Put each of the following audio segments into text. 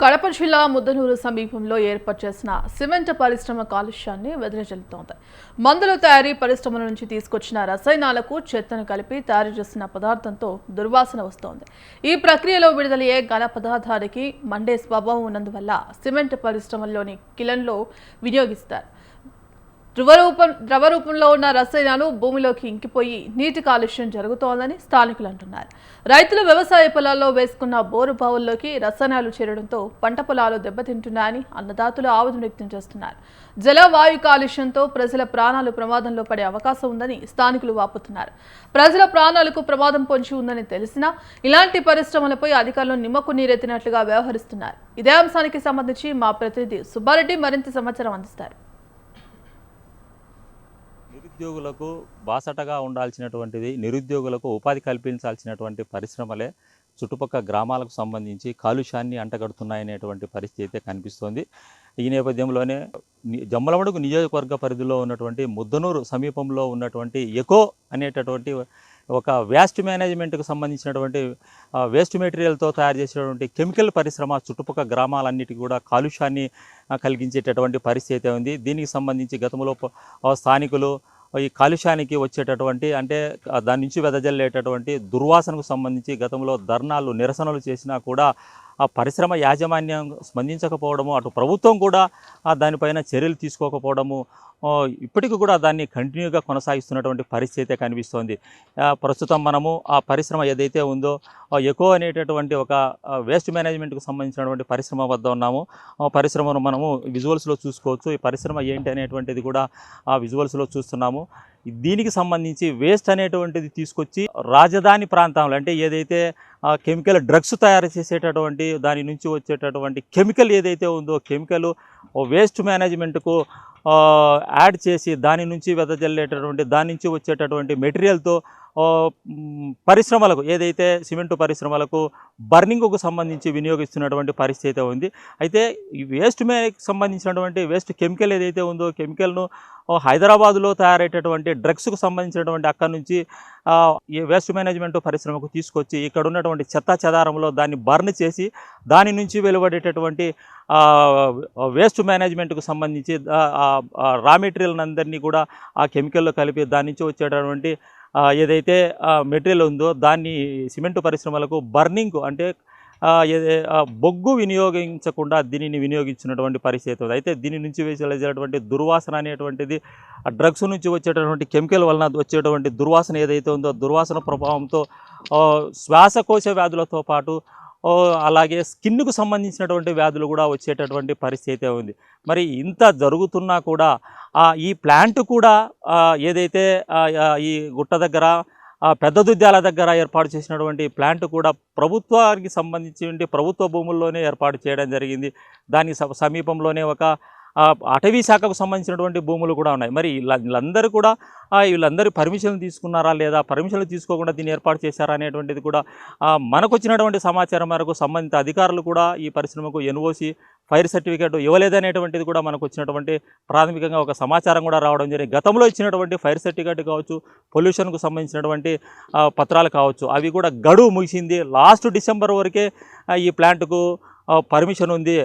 కడప జిల్లా ముద్దనూరు సమీపంలో ఏర్పాటు చేసిన సిమెంట్ పరిశ్రమ కాలుష్యాన్ని వెదజల్లుతోంది. మందుల తయారీ పరిశ్రమల నుంచి తీసుకొచ్చిన రసాయనాలకు చెత్తను కలిపి తయారు చేసిన పదార్థంతో దుర్వాసన వస్తోంది. ఈ ప్రక్రియలో విడుదలయ్యే ఘన పదార్థానికి మండే స్వభావం ఉన్నందువల్ల సిమెంట్ పరిశ్రమల్లోని కిలన్లో వినియోగిస్తారు. ద్రవ రూపంలో ఉన్న రసాయనాలు భూమిలోకి ఇంకిపోయి నీటి కాలుష్యం జరుగుతోందని స్థానికులు అంటున్నారు. రైతులు వ్యవసాయ పొలాల్లో వేసుకున్న బోరు బావుల్లోకి రసాయనాలు చేరడంతో పంట పొలాలు దెబ్బతింటున్నాయని అన్నదాతలు ఆవేదన వ్యక్తం చేస్తున్నారు. జలవాయు కాలుష్యంతో ప్రజల ప్రాణాలు ప్రమాదంలో పడే అవకాశం ఉందని స్థానికులు వాపోతున్నారు. ప్రజల ప్రాణాలకు ప్రమాదం పొంచి ఉందని తెలిసినా ఇలాంటి పరిశ్రమలపై అధికారులు నిమ్మకు నీరెత్తినట్లుగా వ్యవహరిస్తున్నారు. ఇదే అంశానికి సంబంధించి మా ప్రతినిధి సుబ్బారెడ్డి మరింత సమాచారం అందిస్తారు. నిరుద్యోగులకు బాసటగా ఉండాల్సినటువంటిది, నిరుద్యోగులకు ఉపాధి కల్పించాల్సినటువంటి పరిశ్రమలే చుట్టుపక్కల గ్రామాలకు సంబంధించి కాలుష్యాన్ని అంటగడుతున్నాయనేటువంటి పరిస్థితి అయితే కనిపిస్తోంది. ఈ నేపథ్యంలోనే జమ్మలమడుగు నియోజకవర్గ పరిధిలో ఉన్నటువంటి ముద్దనూరు సమీపంలో ఉన్నటువంటి ఎకో అనేటటువంటి ఒక వేస్ట్ మేనేజ్మెంట్కు సంబంధించినటువంటి వేస్ట్ మెటీరియల్తో తయారు చేసేటువంటి కెమికల్ పరిశ్రమ చుట్టుపక్కల గ్రామాలన్నిటికీ కూడా కాలుష్యాన్ని కలిగించేటటువంటి పరిస్థితి ఉంది. దీనికి సంబంధించి గతంలో స్థానికులు ఈ కాలుష్యానికి వచ్చేటటువంటి అంటే దాని నుంచి వెదజల్లేటటువంటి దుర్వాసనకు సంబంధించి గతంలో ధర్నాలు నిరసనలు చేసినా కూడా ఆ పరిశ్రమ యాజమాన్యం స్పందించకపోవడము, అటు ప్రభుత్వం కూడా దానిపైన చర్యలు తీసుకోకపోవడము, ఇప్పటికీ కూడా దాన్ని కంటిన్యూగా కొనసాగిస్తున్నటువంటి పరిస్థితి కనిపిస్తోంది. ప్రస్తుతం మనము ఆ పరిశ్రమ ఏదైతే ఉందో ఎకో అనేటటువంటి ఒక వేస్ట్ మేనేజ్మెంట్కు సంబంధించినటువంటి పరిశ్రమ వద్ద ఉన్నాము. పరిశ్రమను మనము విజువల్స్లో చూసుకోవచ్చు. ఈ పరిశ్రమ ఏంటి అనేటువంటిది కూడా ఆ విజువల్స్లో చూస్తున్నాము. దీనికి సంబంధించి వేస్ట్ అనేటువంటిది తీసుకొచ్చి రాజధాని ప్రాంతంలో అంటే ఏదైతే కెమికల్ డ్రగ్స్ తయారు చేసేటటువంటి దాని నుంచి వచ్చేటటువంటి కెమికల్ ఏదైతే ఉందో కెమికల్ వేస్ట్ మేనేజ్మెంట్కు యాడ్ చేసి దాని నుంచి వెదజల్లేటటువంటి దాని నుంచి వచ్చేటటువంటి మెటీరియల్తో పరిశ్రమలకు ఏదైతే సిమెంటు పరిశ్రమలకు బర్నింగ్కు సంబంధించి వినియోగిస్తున్నటువంటి పరిస్థితి ఉంది. అయితే ఈ వేస్ట్ సంబంధించినటువంటి వేస్ట్ కెమికల్ ఏదైతే ఉందో కెమికల్ను హైదరాబాదులో తయారయ్యేటటువంటి డ్రగ్స్కు సంబంధించినటువంటి అక్కడి నుంచి ఈ వేస్ట్ మేనేజ్మెంట్ పరిశ్రమకు తీసుకొచ్చి ఇక్కడ ఉన్నటువంటి చెత్త చెదారంలో దాన్ని బర్న్ చేసి దాని నుంచి వెలువడేటటువంటి వేస్ట్ మేనేజ్మెంట్కు సంబంధించి రా మెటీరియల్ అందరినీ కూడా ఆ కెమికల్లో కలిపి దాని నుంచి వచ్చేటటువంటి ఏదైతే మెటీరియల్ ఉందో దాన్ని సిమెంటు పరిశ్రమలకు బర్నింగ్ అంటే బొగ్గు వినియోగించకుండా దీనిని వినియోగించినటువంటి పరిస్థితి ఉంది. అయితే దీని నుంచి వేసేటువంటి దుర్వాసన అనేటువంటిది డ్రగ్స్ నుంచి వచ్చేటటువంటి కెమికల్ వలన వచ్చేటువంటి దుర్వాసన ఏదైతే ఉందో దుర్వాసన ప్రభావంతో శ్వాసకోశ వ్యాధులతో పాటు అలాగే స్కిన్కు సంబంధించినటువంటి వ్యాధులు కూడా వచ్చేటటువంటి పరిస్థితి ఉంది. మరి ఇంత జరుగుతున్నా కూడా ఈ ప్లాంట్ కూడా ఏదైతే ఈ గుట్ట దగ్గర పెద్ద దుద్యాల దగ్గర ఏర్పాటు చేసినటువంటి ప్లాంట్ కూడా ప్రభుత్వానికి సంబంధించి ప్రభుత్వ భూముల్లోనే ఏర్పాటు చేయడం జరిగింది. దాని సమీపంలోనే ఒక అటవీ శాఖకు సంబంధించినటువంటి భూములు కూడా ఉన్నాయి. మరి వీళ్ళందరూ పర్మిషన్లు తీసుకున్నారా లేదా, పర్మిషన్లు తీసుకోకుండా దీన్ని ఏర్పాటు చేశారా అనేటువంటిది కూడా మనకు వచ్చినటువంటి సమాచారం మేరకు సంబంధిత అధికారులు కూడా ఈ పరిశ్రమకు ఎన్ఓసి ఫైర్ సర్టిఫికేట్ ఇవ్వలేదనేటువంటిది కూడా మనకు వచ్చినటువంటి ప్రాథమికంగా ఒక సమాచారం కూడా రావడం జరిగింది. గతంలో ఇచ్చినటువంటి ఫైర్ సర్టిఫికేట్ కావచ్చు, పొల్యూషన్కు సంబంధించినటువంటి పత్రాలు కావచ్చు, అవి కూడా గడువు ముగిసింది. లాస్ట్ డిసెంబర్ వరకే ఈ ప్లాంట్కు పర్మిషన్ ఉంది.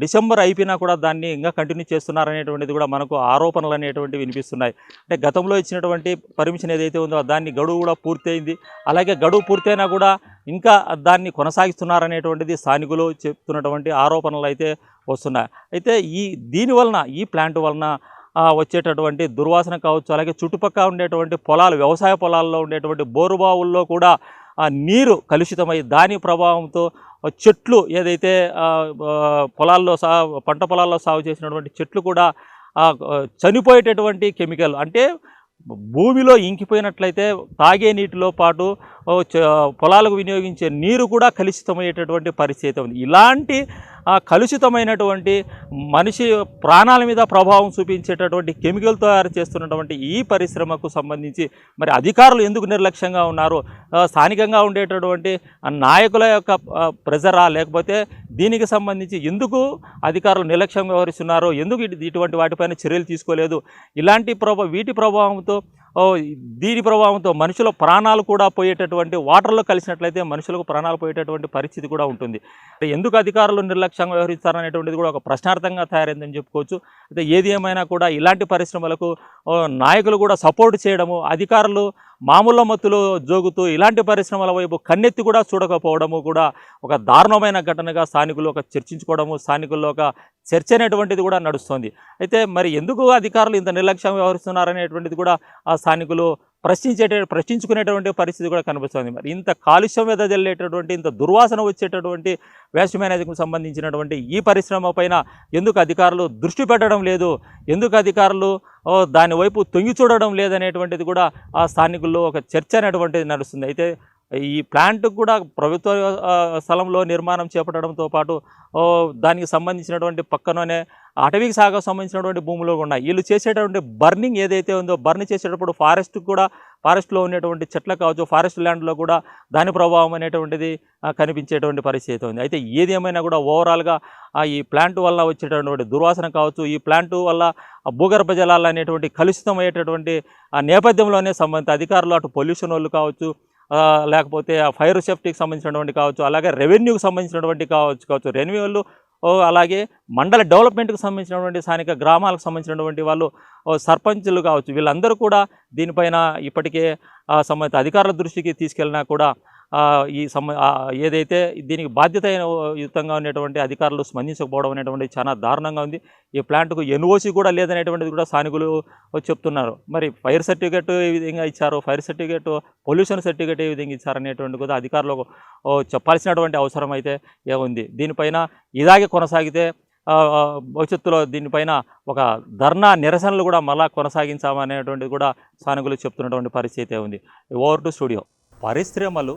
డిసెంబర్ అయిపోయినా కూడా దాన్ని ఇంకా కంటిన్యూ చేస్తున్నారనేటువంటిది కూడా మనకు ఆరోపణలు అనేటువంటివి వినిపిస్తున్నాయి. అంటే గతంలో ఇచ్చినటువంటి పర్మిషన్ ఏదైతే ఉందో దాన్ని గడువు కూడా పూర్తయింది. అలాగే గడువు పూర్తయినా కూడా ఇంకా దాన్ని కొనసాగిస్తున్నారనేటువంటిది స్థానికులు చెప్తున్నటువంటి ఆరోపణలు అయితే వస్తున్నాయి. అయితే ఈ ప్లాంట్ వలన వచ్చేటటువంటి దుర్వాసన కావచ్చు, అలాగే చుట్టుపక్కల ఉండేటువంటి పొలాలు, వ్యవసాయ పొలాల్లో ఉండేటువంటి బోరుబావుల్లో కూడా నీరు కలుషితమై దాని ప్రభావంతో చెట్లు ఏదైతే పంట పొలాల్లో సాగు చేసినటువంటి చెట్లు కూడా చనిపోయేటటువంటి కెమికల్ అంటే భూమిలో ఇంకిపోయినట్లయితే తాగే నీటిలో పాటు పొలాలకు వినియోగించే నీరు కూడా కలుషితమయ్యేటటువంటి పరిస్థితి ఉంది. ఇలాంటి కలుషితమైనటువంటి మనిషి ప్రాణాల మీద ప్రభావం చూపించేటటువంటి కెమికల్ తయారు చేస్తున్నటువంటి ఈ పరిశ్రమకు సంబంధించి మరి అధికారులు ఎందుకు నిర్లక్ష్యంగా ఉన్నారు, స్థానికంగా ఉండేటటువంటి నాయకుల యొక్క ప్రెజరా, లేకపోతే దీనికి సంబంధించి ఎందుకు అధికారులు నిర్లక్ష్యంగా వ్యవహరిస్తున్నారు, ఎందుకు ఇటువంటి వాటిపైన చర్యలు తీసుకోలేదు, ఇలాంటి వీటి ప్రభావంతో దీని ప్రభావంతో మనుషుల ప్రాణాలు కూడా పోయేటటువంటి వాటర్లో కలిసినట్లయితే మనుషులకు ప్రాణాలు పోయేటటువంటి పరిస్థితి కూడా ఉంటుంది. ఎందుకు అధికారులు నిర్లక్ష్యంగా వ్యవహరిస్తారనేటువంటిది కూడా ఒక ప్రశ్నార్థంగా తయారైందని చెప్పుకోవచ్చు. అయితే ఏది ఏమైనా కూడా ఇలాంటి పరిశ్రమలకు నాయకులు కూడా సపోర్ట్ చేయడము, అధికారులు మామూలు మత్తులో జోగుతూ ఇలాంటి పరిశ్రమల వైపు కన్నెత్తి కూడా చూడకపోవడము కూడా ఒక దారుణమైన ఘటనగా స్థానికులు ఒక చర్చించుకోవడము, స్థానికుల్లో ఒక చర్చ అనేటువంటిది కూడా నడుస్తుంది. అయితే మరి ఎందుకు అధికారులు ఇంత నిర్లక్ష్యం వ్యవహరిస్తున్నారనేటువంటిది కూడా ఆ స్థానికులు ప్రశ్నించుకునేటువంటి పరిస్థితి కూడా కనిపిస్తుంది. మరి ఇంత కాలుష్యం వెదజల్లేటటువంటి, ఇంత దుర్వాసన వచ్చేటటువంటి వేస్ట్ మేనేజ్మెంట్కి సంబంధించినటువంటి ఈ పరిశ్రమ పైన ఎందుకు అధికారులు దృష్టి పెట్టడం లేదు, ఎందుకు అధికారులు దాని వైపు తొంగి చూడడం లేదనేటువంటిది కూడా ఆ స్థానికుల్లో ఒక చర్చ అనేటువంటిది నడుస్తుంది. అయితే ఈ ప్లాంట్ కూడా ప్రభుత్వ స్థలంలో నిర్మాణం చేపట్టడంతో పాటు దానికి సంబంధించినటువంటి పక్కననే అటవీకి సాగుకు సంబంధించినటువంటి భూములు కూడా ఉన్నాయి. వీళ్ళు చేసేటటువంటి బర్నింగ్ ఏదైతే ఉందో, బర్న్ చేసేటప్పుడు ఫారెస్ట్లో ఉండేటువంటి చెట్లు కావచ్చు, ఫారెస్ట్ ల్యాండ్లో కూడా దాని ప్రభావం అనేటువంటిది కనిపించేటువంటి పరిస్థితి ఉంది. అయితే ఏది ఏమైనా కూడా ఓవరాల్గా ఈ ప్లాంట్ వల్ల వచ్చేటటువంటి దుర్వాసన కావచ్చు, ఈ ప్లాంట్ వల్ల భూగర్భ జలాలు అనేటువంటి కలుషితం అయ్యేటటువంటి నేపథ్యంలోనే సంబంధిత అధికారులు అటు పొల్యూషన్ వాళ్ళు కావచ్చు, లేకపోతే ఫైర్ సేఫ్టీకి సంబంధించినటువంటి కావచ్చు, అలాగే రెవెన్యూకి సంబంధించినటువంటి కావచ్చు రెవెన్యూ వాళ్ళు, అలాగే మండల డెవలప్మెంట్కి సంబంధించినటువంటి స్థానిక గ్రామాలకు సంబంధించినటువంటి వాళ్ళు, సర్పంచులు కావచ్చు, వీళ్ళందరూ కూడా దీనిపైన ఇప్పటికే సంబంధిత అధికారుల దృష్టికి తీసుకెళ్ళినా కూడా ఏదైతే దీనికి బాధ్యతాయుతంగా ఉన్నటువంటి అధికారులు స్పందించకపోవడం అనేటువంటిది చాలా దారుణంగా ఉంది. ఈ ప్లాంట్కు ఎన్ఓసి కూడా లేదనేటువంటిది కూడా స్థానికులు చెప్తున్నారు. మరి ఫైర్ సర్టిఫికేట్ ఏ విధంగా ఇచ్చారు, fire certificate, pollution certificate A విధంగా ఇచ్చారనేటువంటి కూడా అధికారులకు చెప్పాల్సినటువంటి అవసరం అయితే ఉంది. దీనిపైన ఇలాగే కొనసాగితే భవిష్యత్తులో దీనిపైన ఒక ధర్నా నిరసనలు కూడా మళ్ళా కొనసాగించామనేటువంటిది కూడా స్థానికులు చెప్తున్నటువంటి పరిస్థితి ఉంది. Over to studio. పరిశ్రమలు